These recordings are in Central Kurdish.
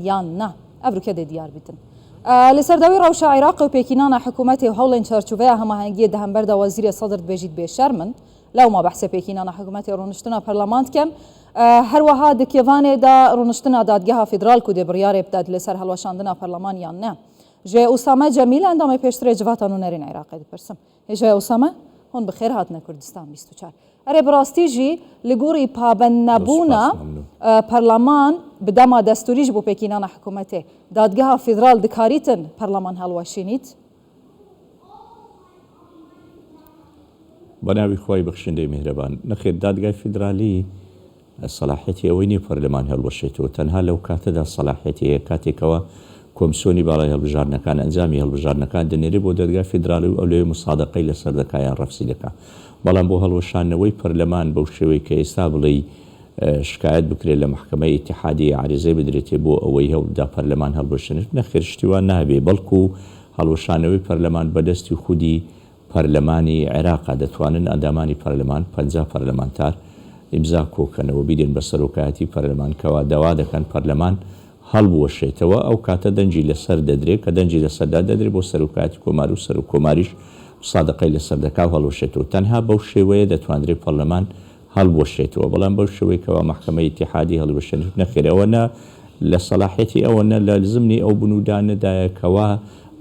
یان نا ئەبروکە دە دیار بتن لە سەرداوی ڕەوشە عێراق و پێکینانە حکوومەتی و هەوڵێن چارچوبەیە هەماهەنگیە دەهەمبەردا وەزیرە سەدرت بێژیت بێشەرمن لەو ما بەحسە پێکینانە حکوومەتی ڕۆنشتنە پەرلەمانتکەن هەروەها دکێوانێدا ڕۆنشتنە دادگەها فیدرال کو دێ بڕیارێ بدات لەسەر هەڵوەشاندنە پەرلەمان یان نە ژێ ئوسامە جەمیل ئەندامە پێشترێ جواتان و نەرین عێراقی دەپرسم هێژێ ئوسامە هۆن بخێر هاتنە کوردستان 24 ئەرێ بڕاستیژی لە گۆڕی پابەند نەبوونە پەرلەمان بدەما دەستوریش بۆ پێکینانە حکوومەتێ دادگەها فیدرال دکاریتن پەرلەمان هەڵوەشینیت بەناوی خۆی بەخشندەی میهرەبان نەخێت دادگای فیدرالی سەلاحەتی ئەوەی نیە پەرلەمان هەڵوەشێتەوە تەنها لەو کاتەدا سەلاحەتی هەیە کاتێکەوە کۆمسیۆنی باڵای هەڵبژاردنەکان ئەنجامی هەڵبژاردنەکان دەنێرێ بۆ دەرگای فیدرالی و ئەو لێ مسادقەی لەسەر دەکایان ڕەفسی دەکا بەڵام بۆ هەڵوەشانەوەی پەرلەمان بەو شێوەی کە ئێستا بڵێ شکایەت بکرێت لە محکمەی ئیتیحادی عریزەی بدرێتێ بۆ ئەوەی هەوڵدا پەرلەمان هەڵوەشێنێت نەخێر شتیوان نابێ بەڵکو هەڵوەشانەوەی پەرلەمان بەدەستی خودی پەرلەمانی عێراقا دەتوانن ئەندامانی پەرلەمان 50 پەرلەمانتار ئیمزا کۆکەنەوە بیدێن بە سەرۆکایەتی پەرلەمان کەوا داوا دەکەن پەرلەمان هەڵبوەشێتەوە ئەو کاتە دەنجی لەسەر دەدرێت کە دەنجی لەسەردا دەدرێت بۆ سەرۆکایەتی کۆمار و سەر و کۆماریش سادقەی لەسەر دەکا و هەڵوەشێتەوە تەنها بەو شێوەیە دەتوانرێت پەرلەمان هەڵبوەشێتەوە بەڵام بەو شێوەی کەوا محکمەی ئیتیحادی هەڵوەشێنێت نەخێرەوە نە لە سەلاحەتی ئەوە نە لە زمنی ئەو بنوودانەدایە کەوا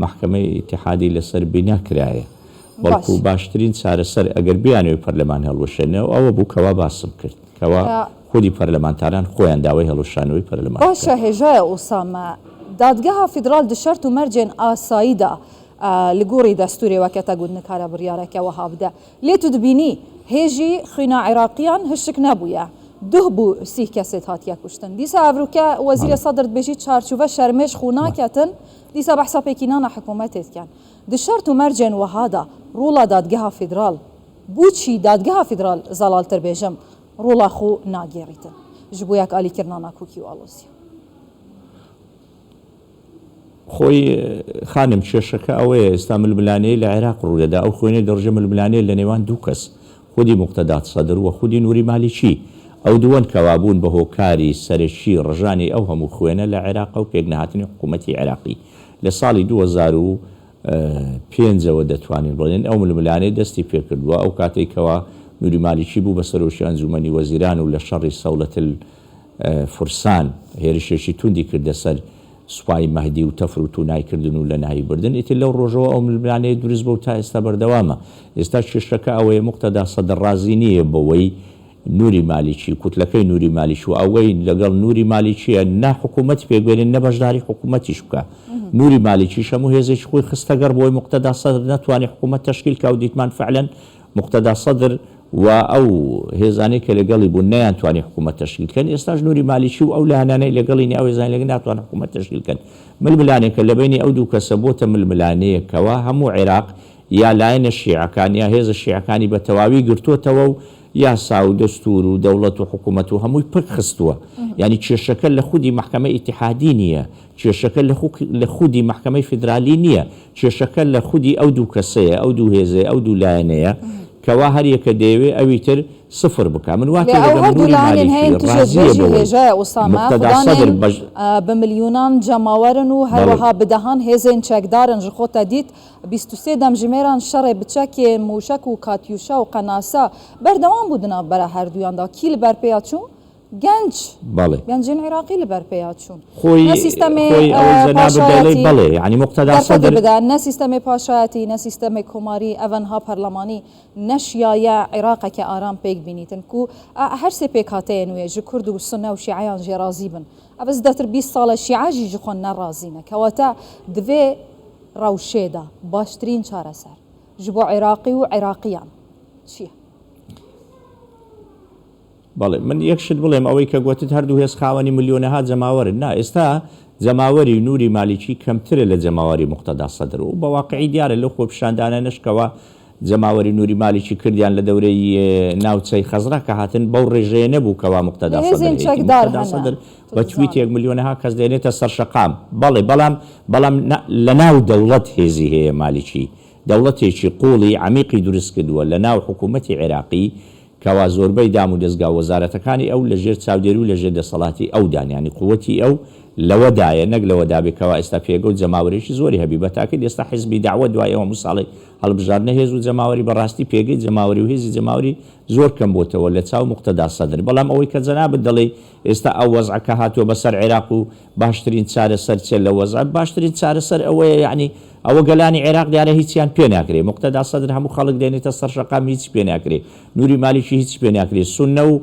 محکمەی ئیتیحادی لەسەر بنا کرایە بەڵکو باشترین چارەسەر ئەگەر بیانەوەی پەرلەمان هەڵوەشێنەوە ئەوە بوو کەوا باسم کرد کەوا خودی پەرلەمانتاران خۆیان داوای هەڵوەشانەوەی پەرلەمان باشە هێژایە ئوسامە دادگەها فیدرال دشەرت و مەرجێن ئاساییدا لە گۆڕی دەستوریەوە کە تەگوت نکارە بڕیارێکەوە هابدە لێ تو دبینی هێژی خوێنە عێراقیان هشتێک نەبووە دوه بوو سی کەسێت هاتیە کوشتن دیسا ئەڤروکە وەزیرە سەدرت بێژی چارچوبە شەرمێش خوناکەتن دیسا بەحسا پێکینانە حکوومەتێتکەن دشەرت و مەرجێن وەهادا ڕوڵا دادگەها فیدرال بوچی دادگەها فیدرال زەڵالتر بێژم ڕوڵا خۆ ناگێڕیتن ji بۆ یەک ئالیکردنانە کوکی و ئالۆزیە خۆی خانم کێشەکە ئەوەیە ئێستا ململانەیە لە عێراق ڕوودەدا ئەو خوێنەی دەڕژە ململانەیە لە نێوان دوو کەس خودی مقتەدات سەدر و خودی نووری مالیکی ئەو دووەن کەوابوون بە هۆکاری سەرشی ڕژانی ئەو هەموو خوێنە لە عێراق و پێکنەهاتنی حکوومەتی عێراقی لە ساڵی 2005ەوە دەتوانین بڵێن ئەو ململانەی دەستی پێکردووە ئەو کاتێکەوە نووری مالیکی بوو بە سەرۆشی ئەنجومەنی وەزیران و لە شەڕی سەولەت فرسان هێرشێکی توندی کردە سەر سوپای مەهدی و تەفر و توونایکردن و لە ناهی بردن ئیتر لەو ڕۆژەوە ئەو ململانەیە دروست بە و تا ئێستا بەردەوامە ئێستا کێشەکە ئەوەیە مقتەدا سەدر ڕازی نییە بەوەی نووری مالیکی کوتلەکەی نووری مالیش و ئەوەی لەگەڵ نووری مالیکیە نا حکوومەتی پێگوێنین نە بەشداری حکوومەتیش بکە نووری مالیکیش هەموو هێزێکی خۆی خستەگەر بۆی مقتەدا سەدر نەتوانێت حکوومەت تەشکیل کە و دیتمان فعلەن مقتەدا سەدر و ئەو هێزانەی کە لەگەڵی بوون نەیانتوانی حکوومەت تەشکیلکەن ئێستاش نووری مالیکی و ئەو لایەنانەی لەگەڵی ئەو هێزانەی لەگەڵ ناتوان حکوومەت تەشکیلکەن ململانێکە لە بینی ئەو دوو کەسە بۆتە ململانەیەکەوە هەموو عێراق یا لایەنە شیعەکان یا هێزە شیعەکانی بە تەواوی گرتووەتەوە و یاسا و دەستور و دەوڵەت و حکوومەت و هەمووی پک خستووە یعنی کێشەکە لە خودی محکمەی ئیتیحادی نییە کێشەکە لە خودی محکمەی فیدرالی نییە کێشەکە لە خودی ئەو دوو کەسەیە ئەو دوو هێزەیە ئەو دوو لایەنەیە کەوا هەر یەکە دەیەوێ ئەوی تر سفر بکە من واتە بە ملیۆنان جەماوەرن و هەروەها بدەهان هێزên چەکدارن ji خۆتە دیت 23 دەمژمێران شەڕێ بچەکێ موشک و کاتیوشا و قەناسا بەردەوام بوودنە بەرە هەردوویاندا کی لە بەرپێیا چوون گەنج گەنجین عێراقی لە بەرپێیا چوون نە سیستەمی پاشایەتی نە سیستەمی کۆماری ئەڤەنها پەرلەمانی نەشیایە عێراقێکە ئارام پێک بینیتن و هەر سێ پێک هاتەیە نوێ ji کورد و سونە و شیعەیان جێ رازی بن ئەبەس دەتر 20 ساڵە شیعەژی ji خۆن نەڕازینە کەواتە divê ڕەوشێدا باشترین چارەسەر ji بۆ عێراقی و عێراقیان چییە؟ بەڵێ من یەکشت بڵێم ئەوەی کە گوتت هەردوو هێز خاوەنی ملیۆنەها جەماوەرن نا ئێستا جەماوەری نووری مالیکی کەمترە لە جەماوەری مقتەدا سەدر و بە واقعی دیارە لەو خۆپیشاندانە نشکەوە جەماوەری نووری مالیکی کردیان لە دەورەی ناوچەی خەزرا کە هاتن بەو ڕێژەیە نەبوو کەوا مقتەدا سەدر بە تویتێک ملیۆنەها کەس دێنێتە سەر شەقام بەڵێ بەڵام لە ناو دەوڵەت هێزی هەیە مالیکی دەوڵەتێکی قوڵی عمیقی دروست کردووە لە ناو حکوومەتی عێراقی کەوا زۆربەی دام و دەستگا وەزارەتەکانی ئەو لەژێر چاودێری و لەژێر دەسەڵاتی ئەو دانیانی قووەتی ئەو لەوەدایە نەک لەوەدا بێکەوە ئێستا پێگە و جەماوەریشی زۆری هەبی بە تاکید ئێستا حیزبی داوە دوای ئەوە ساڵی هەڵبژاردنە هێز و جەماوەری بەڕاستی پێگەی جەماوەری و هێزی جەماوەری زۆر کەم بۆتەوە لە چاو مقتەدا سەدر بەڵام ئەوەی کە جەنابەت دەڵێ ئێستا ئەو وەزعەکە هاتووە بەسەر عێراق و باشترین چارەسەر چێت لە وەزع باشترین چارەسەر ئەوەیە یعنی ئەوە گەلانی عێراق دیارە هیچیان پێ ناکرێ مقتەدا سەدر هەموو خەڵک دێنێتە سەر شەقام هیچ پێ ناکرێ نوری مالیکی هیچ پێ ناکرێ سونە و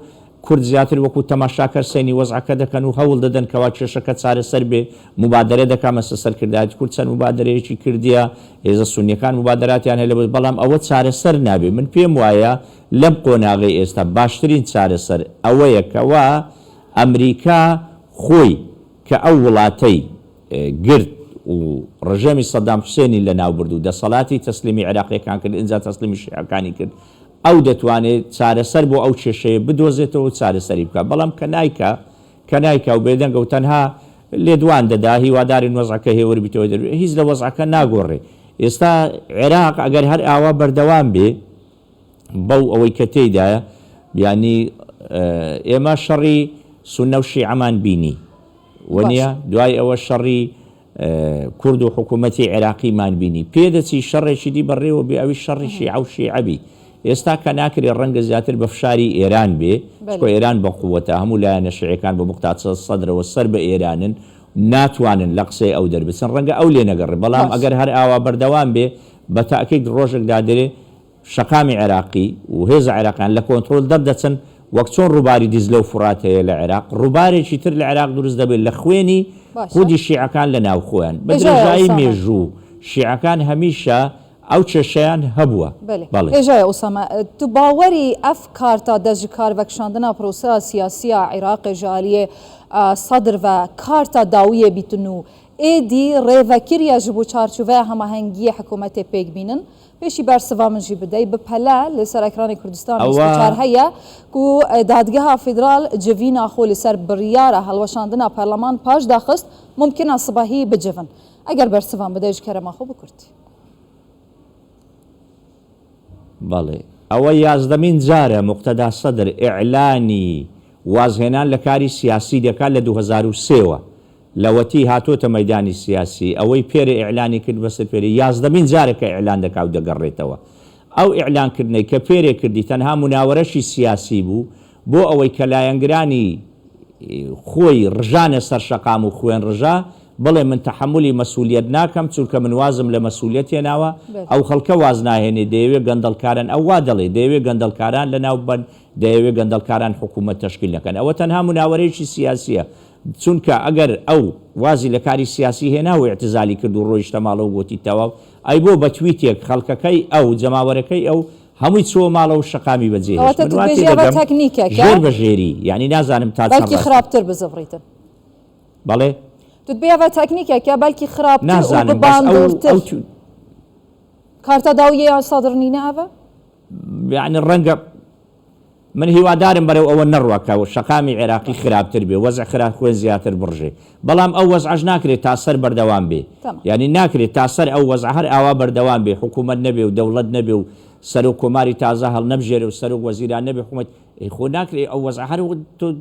کورد زیاتر وەکو تەماشاکەر سێنی وەزعەکە دەکەن و هەوڵ دەدەن کەوا کێشەکە چارەسەر بێ مبادرە دەکا مەسە سەرکردایەتی کورد چەند مبادرەیەکی کردیە هێزە سونیەکان مبادراتیان هەیە بەڵام ئەوە چارەسەر نابێ من پێم وایە لەم قۆناغی ئێستا باشترین چارەسەر ئەوەیە کەوا ئەمریکا خۆی کە ئەو وڵاتەی گرت و ڕژەمی سەدام حوسێنی لە ناو برد و دەسەڵاتی تەسلیمی عێراقیەکان کرد ئینجا تەسلیمی شیعەکانی کرد ئەو دەتوانێت چارەسەر بۆ ئەو کێشەیە بدۆزێتەوە و چارەسەری بکە بەڵام کە نایکە و بێدەنگە و تەنها لێدوان دەدا هیواداری وەزعەکە هێوەری بیتەوە دەروێت هیچ لە وەزعەکە ناگۆڕێ ئێستا عێراق ئەگەر هەر ئاوا بەردەوام بێ بەو ئەوەی کە تێیدایە یعنی ئێمە شەڕی سونە و شیعەمان بینی وەنیە دوای ئەوە شەڕی کورد و حکوومەتی عێراقیمان بینی پێدەچی شەڕێکی دی بەڕێوە بێ ئەوی شەڕی شیعە و شیعەبی ئێستا کە ناکرێت ڕەنگە زیاتر بە فشاری ئێران بێ چکۆ ئێران بە قووەتە هەموو لایەنە شیعەکان بە مقتاچە سەدرەوە سەر بە ئێرانن ناتوانن لە قسەی ئەو دەربچن ڕەنگە ئەو لێ نەگەڕێ بەڵام ئەگەر هەر ئاوا بەردەوام بێ بە تاکید ڕۆژێکدا دەرێ شەقامی عێراقی و هێزە عێراقیان لە کۆنتڕۆل دەردەچن وەک چۆن ڕووباری دیزلە و فورات هەیە لە عێراق ڕووبارێکی تر لە عێراق دروست دەبێت لە خوێنی خودی شیعەکان لە ناو خۆیان بە درێژایی مێژوو شیعەکان هەمیشە ئەو کێشەیان هەبووە ێژای ئوسامە تو باوەری ئەف کارتا دەژی کارڤەکشاندنا پرۆسەیە سیاسیە عێراقی ژالیە سەدر و کارتا داویە بیتن و ئێدی ڕێڤەکریە ji بۆ چارچوڤەیە هەماهەنگیە حکوومەتێ پێک بینن پێشی بەرسەوا من jî بدەی بپەلە لەسەر ئەکرانی کوردستان چار هەیە و دادگەها فیدرال civîna xwe li ser biryara helweşandina perleman paş daxist mumkin e sibahî bicivin eger bersivan bide ji kerema xwe bikurdî بەڵێ ئەوە یازدەمین جارە مقتەدا سەدر ئیعلانی وازهێنان لە کاری سیاسی دەکات لە 2003ەوە لەوەتی هاتۆتە مەیدانی سیاسی ئەوەی پێرە ئیعلانی کرد بەسەر پێری یازدەمین جارێکە ئیعلان دەکات و دەگەڕێتەوە ئەو ئیعلانکردنەی کە پێرێ کردی تەنها مناوەرەشی سیاسی بوو بۆ ئەوەی کە لایەنگرانی خۆی ڕژانە سەر شەقام و خوێن ڕژا بڵێ من تحملی مەسئولیت ناکەم چونکە من وازم لە مەسئولیت هێناوە ئەو خەڵکە واز ناهێنێ دەیەوێت گەندەڵکاران ئەو وا دەڵێ دەیەوێت گەندەڵکاران لە ناو بن دەیەوێت گەندەڵکاران حکوومەت تەشکیل نەکەن ئەوە تەنها مناوەرەیەکی سیاسیە چونکە ئەگەر ئەو وازی لە کاری سیاسی هێنا و اعتزالی کرد و ڕۆیشتە ماڵە و گوتی تەواو ئەی بۆ بە تویتێک خەڵکەکەی ئەو جەماوەرەکەی ئەو هەمووی چۆ ماڵە و شەقامی بەجێژێر بەژێری یعنی نازانم تا خراپتر بزەڕیتن بەڵێ بێوە تەکنیکێکە بەلکی خراپتر کارتە داویەیان سادرنینە ئەوە یعنی ڕەنگە من هیوادارم بەرەو ئەوە نەڕوەکە و شەقامی عێراقی خراپتر بێ وەزع خراپ خوێن زیاتر بڕژێ بەڵام ئەو وەزعەش ناکرێت تا سەر بەردەوام بێ یعنی ناکرێت تا سەر ئەو وەزع هەر ئاوا بەردەوام بێ حکوومەت نەبێ و دەوڵەت نەبێ و سەرۆک کۆماری تازە هەڵ نەبژێرە و سەرۆک وەزیران نەبێ حکوومەت خۆ ناکرێت ئەو وەزع هەر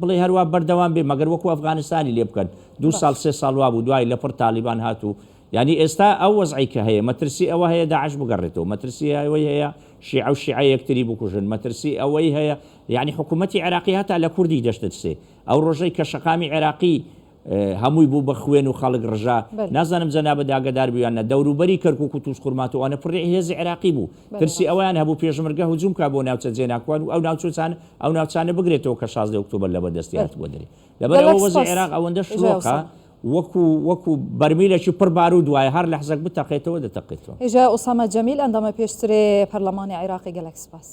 بڵێ هەروە بەردەوام بێ مەگەر وەکو ئەفغانستانی لێ بکەن 2 ساڵ 3 ساڵ وا بوو دوای لەپڕ تالیبان هاتوو یعنی ئێستا ئەو وەزعی کە هەیە مەترسی ئەوە هەیە داعش بگەڕێتەوە مەترسی ئەوەی هەیە شیعە و شیعە یەکتری بکوژن مەترسی ئەوەی هەیە یعنی حکوومەتی عێراقی هەتا لە کوردی دەشتت سێ ئەو ڕۆژەی کە شەقامی عێراقی هەمووی بوو بە خوێن و خەڵک ڕژا نازانم جەنابە داگەدار بوویانە دەوروبەری کەرکووک و تووش قورماتەوانە پڕی هێزی عێراقی بوو ترسی ئەویان هەبوو پێشمەرگە هجووم کا بۆ ناوچە جێناکوان و ئەو ناوچانە بگرێتەوە کە 16 ئۆکتۆبەر لە بەدەستیات بۆ دەری لەبەرەوە وەزعی عێراق ئەوەندە شلۆقە وەکو بەرمیلێکی پڕ بارود وایە هەر لە حەزەک بتەقێتەوە دەتەقێتەوە هێژای ئوسامە جەمیل ئەندامە پێشترێ پەرلەمانی عێراقی گەلەک سپاس